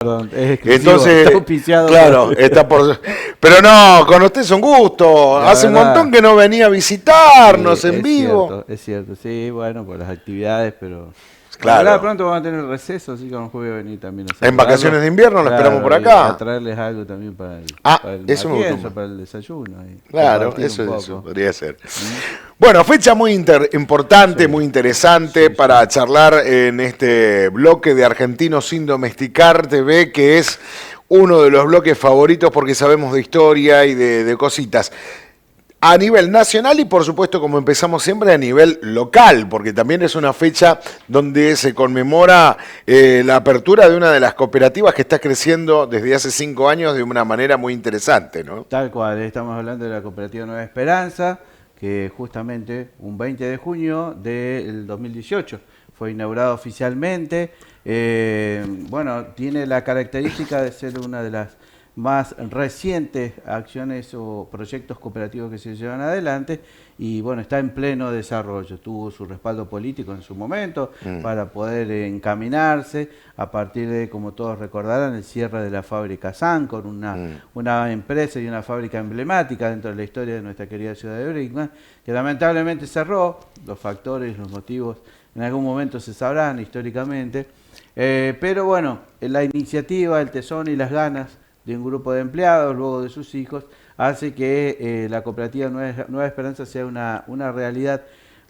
Perdón, es exclusivo, Entonces, está auspiciado claro, por... está por... Pero no, con usted es un gusto. La Hace un verdad, montón que no venía a visitarnos en vivo. es cierto, sí, bueno, por las actividades, pero... Bueno, ahora Claro. pronto vamos a tener receso, así que a lo mejor voy a venir también a En saludarlos. vacaciones de invierno lo esperamos por Claro, y a acá. traerles algo también Ah, para el eso me gustó matienzo, más. para el desayuno, y Claro, compartir un eso poco. podría ser. ¿Mm? Bueno, fecha muy importante, Sí, muy interesante sí, para sí. charlar en este bloque de Argentinos sin Domesticar TV, que es uno de los bloques favoritos porque sabemos de historia y de cositas. A nivel nacional y por supuesto, como empezamos siempre, a nivel local, porque también es una fecha donde se conmemora la apertura de una de las cooperativas que está creciendo desde hace 5 años de una manera muy interesante, ¿no? Tal cual, estamos hablando de la cooperativa Nueva Esperanza, que justamente un 20 de junio del 2018 fue inaugurada oficialmente. Bueno, tiene la característica de ser una de las más recientes acciones o proyectos cooperativos que se llevan adelante y bueno, está en pleno desarrollo. Tuvo su respaldo político en su momento para poder encaminarse a partir de, como todos recordarán, el cierre de la fábrica Sancor, una empresa y una fábrica emblemática dentro de la historia de nuestra querida ciudad de Brinkman, que lamentablemente cerró. Los factores, los motivos en algún momento se sabrán históricamente, pero bueno, la iniciativa, el tesón y las ganas de un grupo de empleados, luego de sus hijos, hace que la cooperativa Nueva Esperanza sea una realidad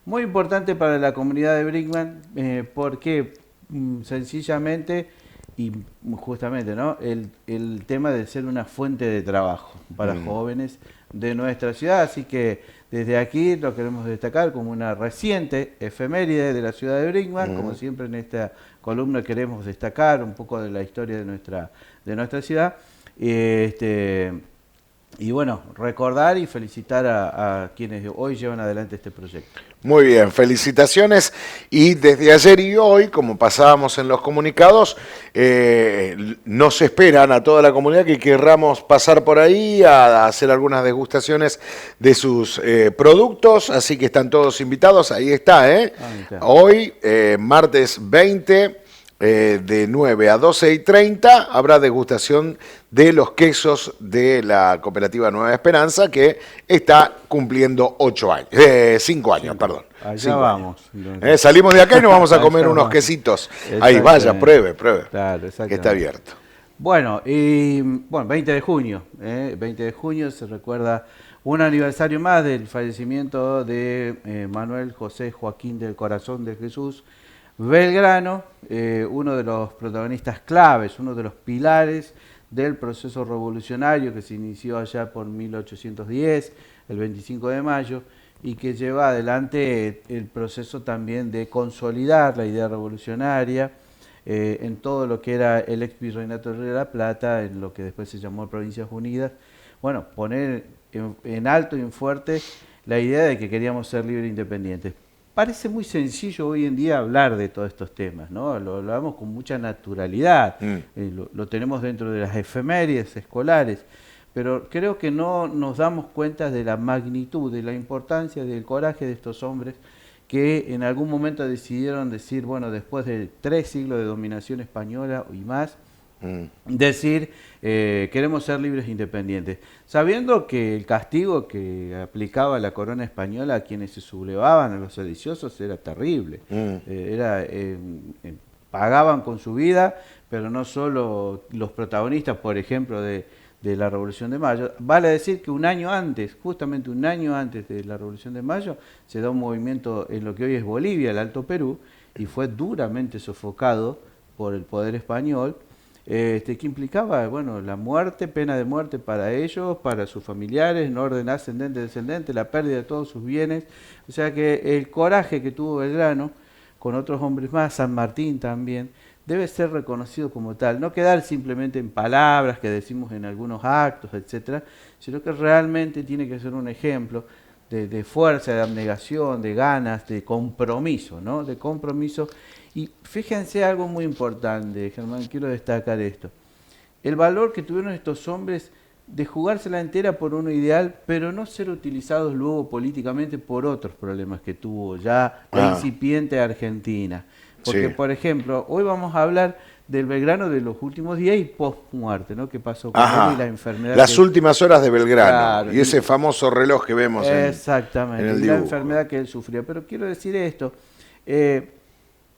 muy importante para la comunidad de Brinkman, porque sencillamente y justamente, ¿no? El tema de ser una fuente de trabajo para jóvenes de nuestra ciudad, así que desde aquí lo queremos destacar como una reciente efeméride de la ciudad de Brinkman, como siempre en esta columna queremos destacar un poco de la historia de nuestra ciudad. Y bueno, recordar y felicitar a quienes hoy llevan adelante este proyecto. Muy bien, felicitaciones. Y desde ayer y hoy, como pasábamos en los comunicados, nos esperan a toda la comunidad que querramos pasar por ahí a hacer algunas degustaciones de sus productos, así que están todos invitados. Ahí está, ¿eh? Hoy, martes 20. De 9 a 12:30 habrá degustación de los quesos de la cooperativa Nueva Esperanza, que está cumpliendo 5 años, perdón. Allá vamos. Salimos de acá y nos vamos a comer unos quesitos. Ahí, vaya, pruebe. Claro, que está abierto. Bueno, 20 de junio. 20 de junio se recuerda un aniversario más del fallecimiento de Manuel José Joaquín del Corazón de Jesús Belgrano, uno de los protagonistas claves, uno de los pilares del proceso revolucionario que se inició allá por 1810, el 25 de mayo, y que lleva adelante el proceso también de consolidar la idea revolucionaria en todo lo que era el ex virreinato de Río de la Plata, en lo que después se llamó Provincias Unidas. Bueno, poner en alto y en fuerte la idea de que queríamos ser libres e independientes. Parece muy sencillo hoy en día hablar de todos estos temas, ¿no? Lo hablamos con mucha naturalidad, lo tenemos dentro de las efemérides escolares, pero creo que no nos damos cuenta de la magnitud, de la importancia, del coraje de estos hombres que en algún momento decidieron decir, bueno, después de 3 siglos de dominación española y más, decir, queremos ser libres e independientes, sabiendo que el castigo que aplicaba la corona española a quienes se sublevaban, a los sediciosos, era terrible. Pagaban con su vida, pero no solo los protagonistas, por ejemplo, de la Revolución de Mayo. Vale decir que un año antes, justamente un año antes de la Revolución de Mayo, se da un movimiento en lo que hoy es Bolivia, el Alto Perú, y fue duramente sofocado por el poder español, que implicaba, bueno, la muerte, pena de muerte para ellos, para sus familiares, en orden ascendente-descendente, la pérdida de todos sus bienes. O sea que el coraje que tuvo Belgrano, con otros hombres más, San Martín también, debe ser reconocido como tal, no quedar simplemente en palabras que decimos en algunos actos, etcétera, sino que realmente tiene que ser un ejemplo de fuerza, de abnegación, de ganas, de compromiso, ¿no? De compromiso. Y fíjense algo muy importante, Germán, quiero destacar esto. El valor que tuvieron estos hombres de jugársela entera por uno ideal, pero no ser utilizados luego políticamente por otros problemas que tuvo ya la incipiente Argentina. Porque, por ejemplo, hoy vamos a hablar del Belgrano de los últimos días y post-muerte, ¿no? ¿Qué pasó con Ajá. él y la enfermedad? Las últimas horas de Belgrano. Claro, y ese famoso reloj que vemos exactamente, en el y la dibujo. enfermedad que él sufrió. Pero quiero decir esto,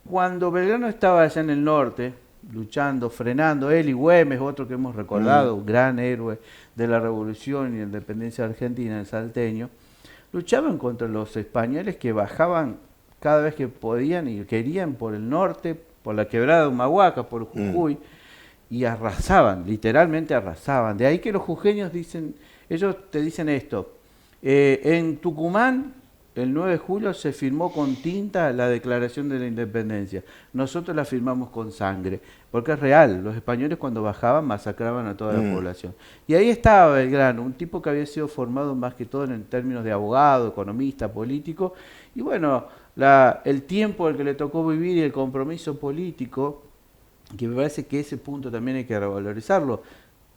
cuando Belgrano estaba allá en el norte, luchando, frenando, él y Güemes, otro que hemos recordado, un gran héroe de la Revolución y la Independencia Argentina, el salteño, luchaban contra los españoles que bajaban cada vez que podían y querían por el norte, por la quebrada de Humahuaca, por Jujuy, y arrasaban, literalmente arrasaban. De ahí que los jujeños dicen, ellos te dicen esto, en Tucumán el 9 de julio se firmó con tinta la Declaración de la Independencia. Nosotros la firmamos con sangre, porque es real. Los españoles cuando bajaban masacraban a toda la población. Y ahí estaba Belgrano, un tipo que había sido formado más que todo en términos de abogado, economista, político. Y bueno, el tiempo al que le tocó vivir y el compromiso político, que me parece que ese punto también hay que revalorizarlo,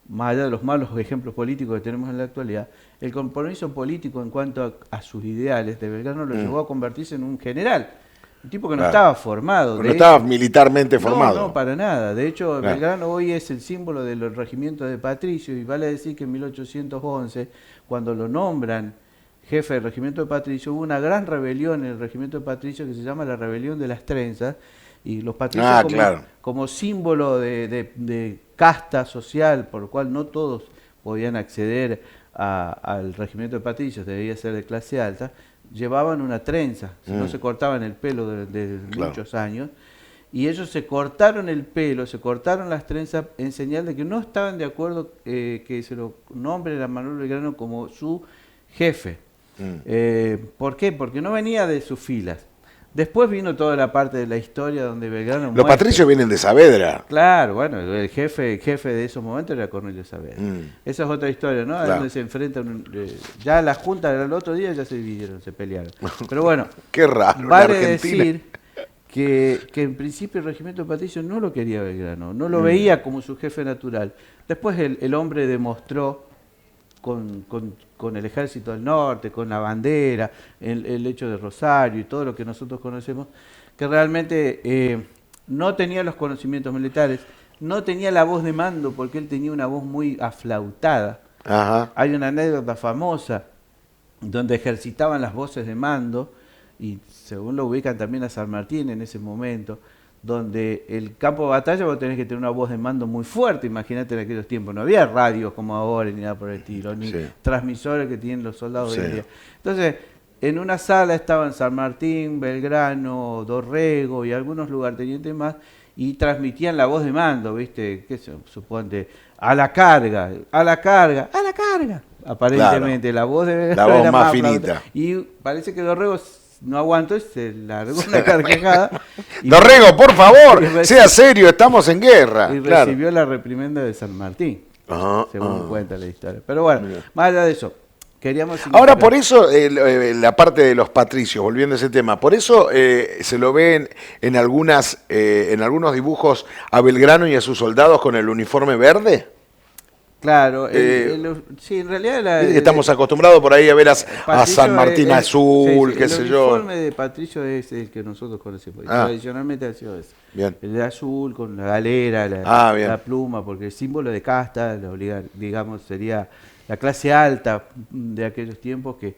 más allá de los malos ejemplos políticos que tenemos en la actualidad, el compromiso político en cuanto a sus ideales de Belgrano lo llevó a convertirse en un general, un tipo que no estaba formado. No estaba militarmente formado. No, para nada. De hecho, Belgrano hoy es el símbolo del regimiento de Patricio, y vale decir que en 1811, cuando lo nombran jefe del regimiento de Patricio, hubo una gran rebelión en el regimiento de Patricio que se llama la Rebelión de las Trenzas, y los patricios como símbolo de casta social, por lo cual no todos podían acceder al regimiento de patricios, debía ser de clase alta, llevaban una trenza, no se cortaban el pelo de muchos años, y ellos se cortaron el pelo, se cortaron las trenzas en señal de que no estaban de acuerdo que se lo nombren a Manuel Belgrano como su jefe. ¿Por qué? Porque no venía de sus filas. Después vino toda la parte de la historia donde Belgrano Los patricios vienen de Saavedra. Claro, bueno, el jefe de esos momentos era Cornelio Saavedra. Esa es otra historia, ¿no? Claro. Donde se enfrentan, ya la junta del otro día ya se dividieron, se pelearon. Pero bueno, qué raro, vale decir que en principio el regimiento de Patricio no lo quería Belgrano, no lo veía como su jefe natural. Después el hombre demostró con el ejército del norte, con la bandera, el hecho de Rosario y todo lo que nosotros conocemos, que realmente no tenía los conocimientos militares, no tenía la voz de mando, porque él tenía una voz muy aflautada. Ajá. Hay una anécdota famosa donde ejercitaban las voces de mando, y según lo ubican también a San Martín en ese momento, donde el campo de batalla vos tenés que tener una voz de mando muy fuerte. Imagínate en aquellos tiempos, no había radios como ahora ni nada por el estilo, ni transmisores que tienen los soldados hoy en día. Entonces, en una sala estaban San Martín, Belgrano, Dorrego y algunos lugartenientes más, y transmitían la voz de mando, ¿viste? ¿Qué se supone? A la carga, a la carga, a la carga. Aparentemente, la voz de Belgrano la voz era más finita. Y parece que Dorrego no aguantó y se largó una carcajada. Dorrego, por favor, sea serio, estamos en guerra. Y recibió la reprimenda de San Martín, según cuenta la historia. Pero bueno, más allá de eso, queríamos... Ahora, por eso, la parte de los patricios, volviendo a ese tema, por eso se lo ven en algunos dibujos a Belgrano y a sus soldados con el uniforme verde. Claro, sí, en realidad... estamos acostumbrados por ahí a ver a San Martín azul, qué sé yo. El uniforme de Patricio es el que nosotros conocemos, tradicionalmente ha sido ese. Bien. El de azul con la galera, la pluma, porque el símbolo de casta, digamos, sería la clase alta de aquellos tiempos que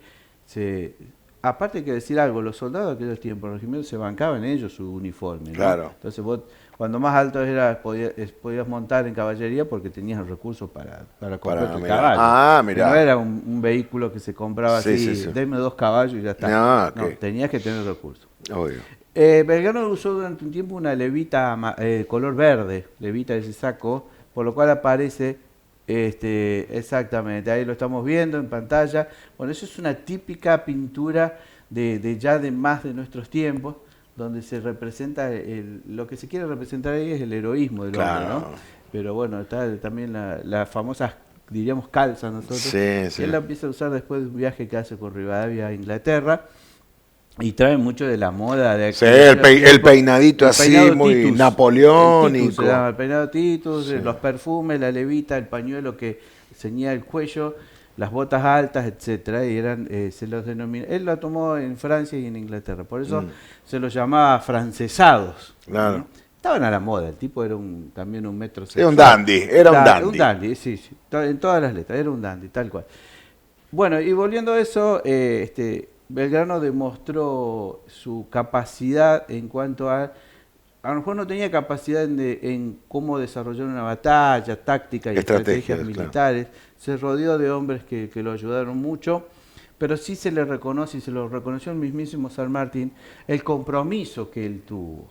aparte hay que decir algo, los soldados de aquellos tiempos, los regimientos se bancaban ellos su uniforme, ¿no? Claro. Entonces vos, cuando más alto eras, podías montar en caballería porque tenías el recurso para comprar tu caballo. Mirá. No era un vehículo que se compraba así, deme 2 caballos y ya está. No, tenías que tener recursos. Obvio. Belgrano usó durante un tiempo una levita color verde, levita que se sacó, por lo cual aparece exactamente, ahí lo estamos viendo en pantalla. Bueno, eso es una típica pintura de más de nuestros tiempos, donde se representa lo que se quiere representar ahí es el heroísmo del hombre, ¿no? Pero bueno, está también la famosa, diríamos, calza nosotros, que él la empieza a usar después de un viaje que hace con Rivadavia a Inglaterra, y trae mucho de la moda de el peinadito así, muy Titus, napoleónico. El peinado Titus, los perfumes, la levita, el pañuelo que ceñía el cuello, las botas altas, etcétera, y se los denomina. Él lo tomó en Francia y en Inglaterra, por eso se los llamaba francesados. Claro. ¿No? estaban a la moda. El tipo era también un Era un metrosexual. dandy, era un dandy. Un dandy, sí, sí. En todas las letras, era un dandy, tal cual. Bueno, y volviendo a eso, Belgrano demostró su capacidad en cuanto a lo mejor no tenía capacidad en cómo desarrollar una batalla, táctica y estrategias militares. Claro. Se rodeó de hombres que lo ayudaron mucho, pero sí se le reconoce, y se lo reconoció el mismísimo San Martín, el compromiso que él tuvo.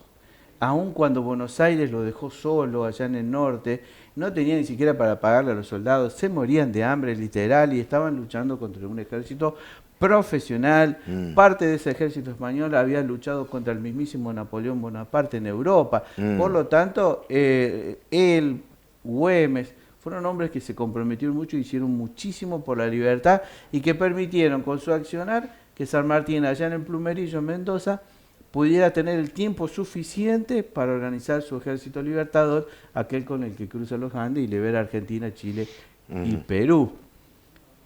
Aun cuando Buenos Aires lo dejó solo allá en el norte, no tenía ni siquiera para pagarle a los soldados, se morían de hambre literal y estaban luchando contra un ejército profesional. Parte de ese ejército español había luchado contra el mismísimo Napoleón Bonaparte en Europa. Por lo tanto, él, Güemes, fueron hombres que se comprometieron mucho y hicieron muchísimo por la libertad y que permitieron con su accionar que San Martín allá en el Plumerillo, en Mendoza, pudiera tener el tiempo suficiente para organizar su ejército libertador, aquel con el que cruza los Andes y libera Argentina, Chile y Perú.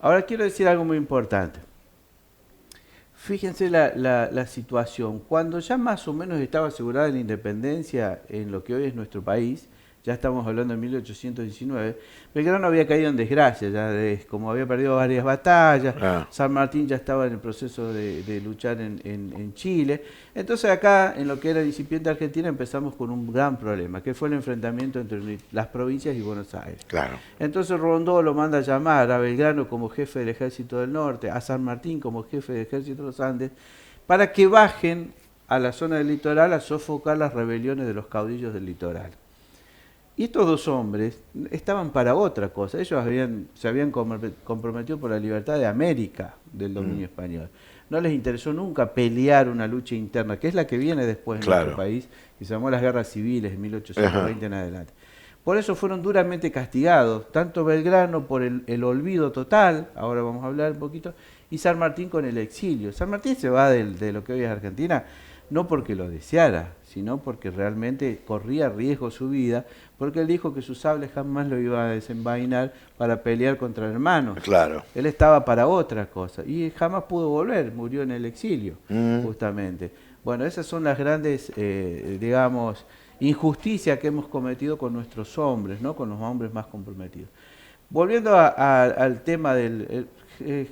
Ahora quiero decir algo muy importante. Fíjense la situación. Cuando ya más o menos estaba asegurada la independencia en lo que hoy es nuestro país, ya estamos hablando de 1819, Belgrano había caído en desgracia, como había perdido varias batallas, San Martín ya estaba en el proceso de luchar en Chile. Entonces acá, en lo que era la incipiente Argentina, empezamos con un gran problema, que fue el enfrentamiento entre las provincias y Buenos Aires. Claro. Entonces Rondó lo manda a llamar a Belgrano como jefe del Ejército del Norte, a San Martín como jefe del Ejército de los Andes, para que bajen a la zona del litoral a sofocar las rebeliones de los caudillos del litoral. Y estos dos hombres estaban para otra cosa. Ellos se habían comprometido por la libertad de América del dominio español. No les interesó nunca pelear una lucha interna, que es la que viene después en nuestro país, que se llamó las guerras civiles en 1820 en adelante. Por eso fueron duramente castigados, tanto Belgrano por el olvido total, ahora vamos a hablar un poquito, y San Martín con el exilio. San Martín se va de lo que hoy es Argentina, no porque lo deseara, sino porque realmente corría riesgo su vida, porque él dijo que su sable jamás lo iba a desenvainar para pelear contra hermanos. Claro. Él estaba para otra cosa y jamás pudo volver, murió en el exilio, justamente. Bueno, esas son las grandes, digamos, injusticias que hemos cometido con nuestros hombres, ¿no? Con los hombres más comprometidos. Volviendo al tema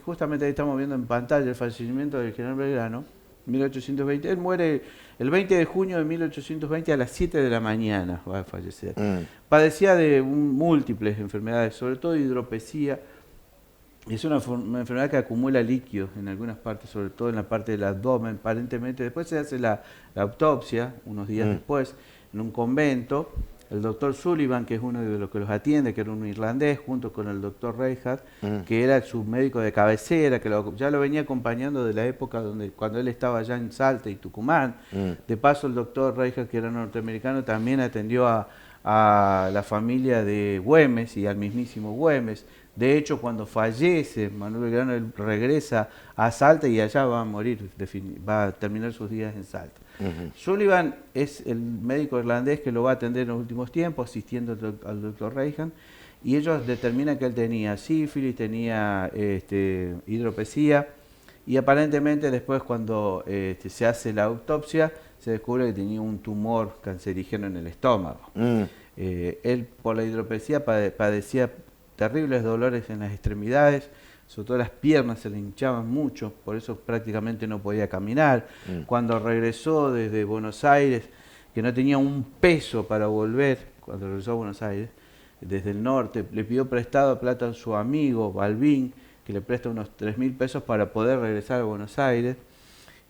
justamente ahí estamos viendo en pantalla el fallecimiento del general Belgrano, 1820. Él muere el 20 de junio de 1820 a las 7 de la mañana, va a fallecer. Padecía de múltiples enfermedades, sobre todo hidropesía. Es una enfermedad que acumula líquidos en algunas partes, sobre todo en la parte del abdomen, aparentemente. Después se hace la autopsia, unos días después, en un convento. El doctor Sullivan, que es uno de los que los atiende, que era un irlandés, junto con el doctor Reinhardt, que era su médico de cabecera, que ya lo venía acompañando de la época cuando él estaba allá en Salta y Tucumán. De paso, el doctor Reinhardt, que era norteamericano, también atendió a la familia de Güemes y al mismísimo Güemes. De hecho, cuando fallece Manuel Belgrano, él regresa a Salta y allá va a morir, va a terminar sus días en Salta. Sullivan es el médico irlandés que lo va a atender en los últimos tiempos, asistiendo al doctor Reagan, y ellos determinan que él tenía sífilis, tenía hidropesía, y aparentemente después cuando se hace la autopsia, se descubre que tenía un tumor cancerígeno en el estómago. Él por la hidropesía padecía terribles dolores en las extremidades, sobre todo las piernas se le hinchaban mucho, por eso prácticamente no podía caminar. Cuando regresó desde Buenos Aires, que no tenía un peso para volver, cuando regresó a Buenos Aires, desde el norte, le pidió prestado plata a su amigo Balbín, que le presta unos 3.000 pesos para poder regresar a Buenos Aires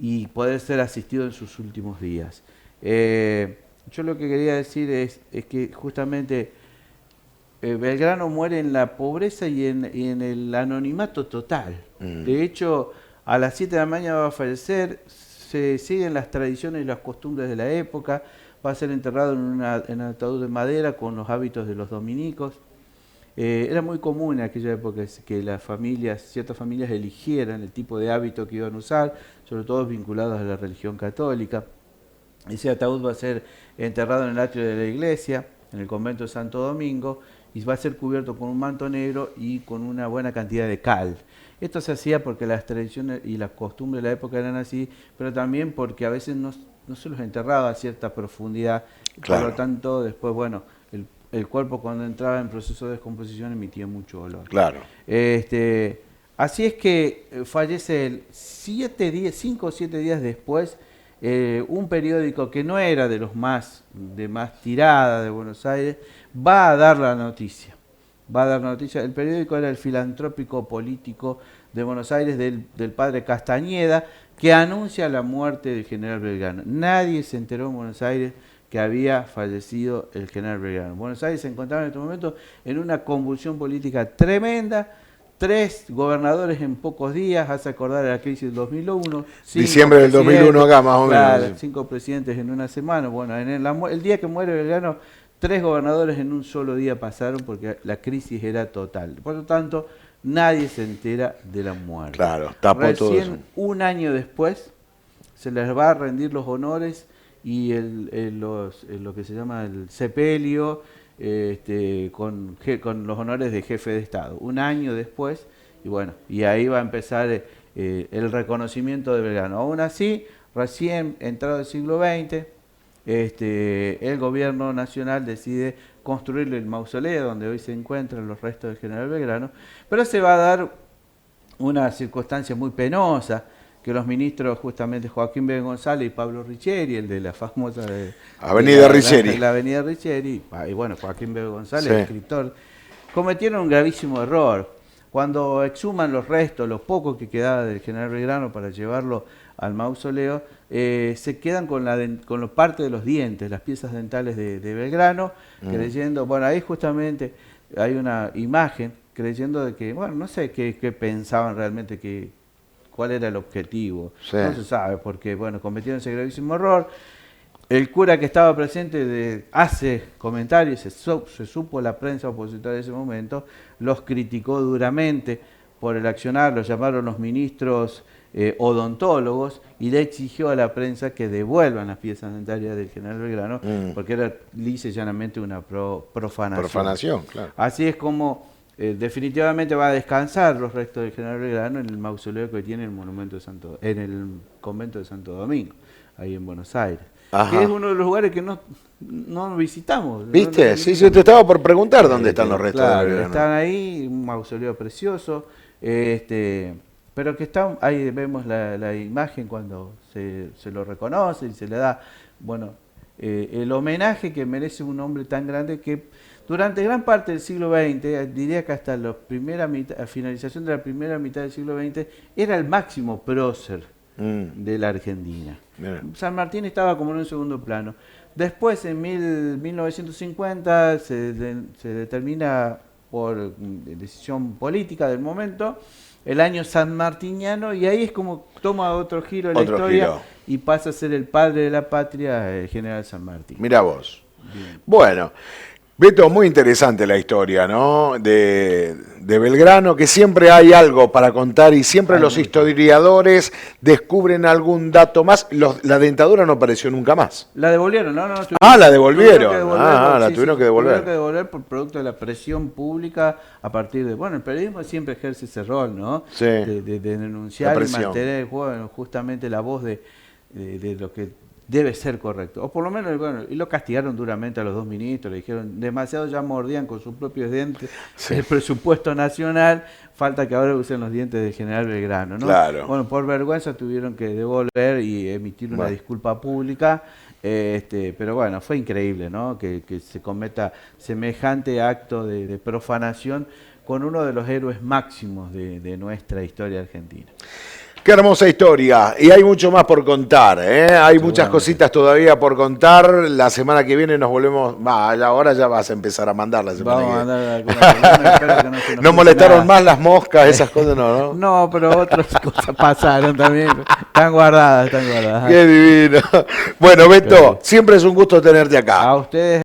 y poder ser asistido en sus últimos días. Yo lo que quería decir es que justamente Belgrano muere en la pobreza y en el anonimato total. De hecho, a las 7 de la mañana va a fallecer, se siguen las tradiciones y las costumbres de la época, va a ser enterrado en un ataúd de madera con los hábitos de los dominicos. Era muy común en aquella época que ciertas familias eligieran el tipo de hábito que iban a usar, sobre todo vinculados a la religión católica. Ese ataúd va a ser enterrado en el atrio de la iglesia, en el convento de Santo Domingo, y va a ser cubierto con un manto negro y con una buena cantidad de cal. Esto se hacía porque las tradiciones y las costumbres de la época eran así, pero también porque a veces no se los enterraba a cierta profundidad. Claro. Por lo tanto, después, bueno, el cuerpo cuando entraba en proceso de descomposición emitía mucho olor. Claro. Así es que fallece 5 o 7 días después, un periódico que no era de los más tirada de Buenos Aires, va a dar la noticia. El periódico era el Filantrópico Político de Buenos Aires del padre Castañeda, que anuncia la muerte del general Belgrano. Nadie se enteró en Buenos Aires que había fallecido el general Belgrano. Buenos Aires se encontraba en este momento en una convulsión política tremenda. 3 gobernadores en pocos días, hace acordar a la crisis del 2001. Diciembre del 2001 acá, más o menos. Claro, 5 presidentes en una semana. Bueno, el día que muere Belgrano, 3 gobernadores en un solo día pasaron porque la crisis era total. Por lo tanto, nadie se entera de la muerte. Claro, tapó todo eso. Recién un año después se les va a rendir los honores y lo que se llama el sepelio, con los honores de jefe de Estado. Un año después, y bueno, y ahí va a empezar el reconocimiento de Belgrano. Aún así, recién entrado el siglo XX, el gobierno nacional decide construirle el mausoleo donde hoy se encuentran los restos del general Belgrano, pero se va a dar una circunstancia muy penosa, que los ministros justamente Joaquín B. González y Pablo Richeri, el de la famosa Avenida Richeri. La Avenida Richeri, y bueno, Joaquín B. González, sí, escritor, cometieron un gravísimo error. Cuando exhuman los restos, lo poco que quedaba del general Belgrano para llevarlo al mausoleo, se quedan con la parte de los dientes, las piezas dentales de Belgrano, creyendo, bueno, ahí justamente hay una imagen creyendo de que, bueno, no sé qué pensaban realmente cuál era el objetivo. Sí. No se sabe, porque bueno, cometieron ese gravísimo error. El cura que estaba presente hace comentarios, se supo la prensa opositora de ese momento, los criticó duramente por el accionar, los llamaron los ministros odontólogos y le exigió a la prensa que devuelvan las piezas dentarias del general Belgrano, porque era lisa y llanamente una profanación. Profanación, claro. Así es como definitivamente va a descansar los restos del general Belgrano en el mausoleo que tiene en el convento de Santo Domingo, ahí en Buenos Aires. Ajá. Que es uno de los lugares que no visitamos. ¿Viste? No sí, yo te estaba por preguntar dónde están los restos de Belgrano. Están ahí, un mausoleo precioso, pero que está, ahí vemos la imagen cuando se lo reconoce y se le da, bueno, el homenaje que merece un hombre tan grande que durante gran parte del siglo XX, diría que hasta la finalización de la primera mitad del siglo XX, era el máximo prócer de la Argentina. San Martín estaba como en un segundo plano. Después, en 1950, se determina por decisión política del momento el año sanmartiniano, y ahí es como toma otro giro en la historia y pasa a ser el padre de la patria, el general San Martín. Mirá vos. Bien. Bueno, Beto, muy interesante la historia, ¿no? De Belgrano, que siempre hay algo para contar y siempre los historiadores descubren algún dato más. La dentadura no apareció nunca más. La devolvieron, ¿no? La devolvieron. La tuvieron que devolver. Tuvieron que devolver por producto de la presión pública a partir de... Bueno, el periodismo siempre ejerce ese rol, ¿no? Sí. De denunciar y mantener justamente la voz de lo que debe ser correcto. O por lo menos, bueno, y lo castigaron duramente a los 2 ministros, le dijeron, demasiado ya mordían con sus propios dientes el presupuesto nacional, falta que ahora usen los dientes del general Belgrano, ¿no? Claro. Bueno, por vergüenza tuvieron que devolver y emitir una disculpa pública, pero bueno, fue increíble, ¿no? Que se cometa semejante acto de profanación con uno de los héroes máximos de nuestra historia argentina. Qué hermosa historia, y hay mucho más por contar, ¿eh? Hay muchas cositas todavía por contar. La semana que viene nos volvemos, ahora ya vas a empezar a mandar la semana que viene. No molestaron más las moscas, esas cosas, ¿no? No, pero otras cosas pasaron también, están guardadas. Qué divino. Bueno, Beto, siempre es un gusto tenerte acá. A ustedes.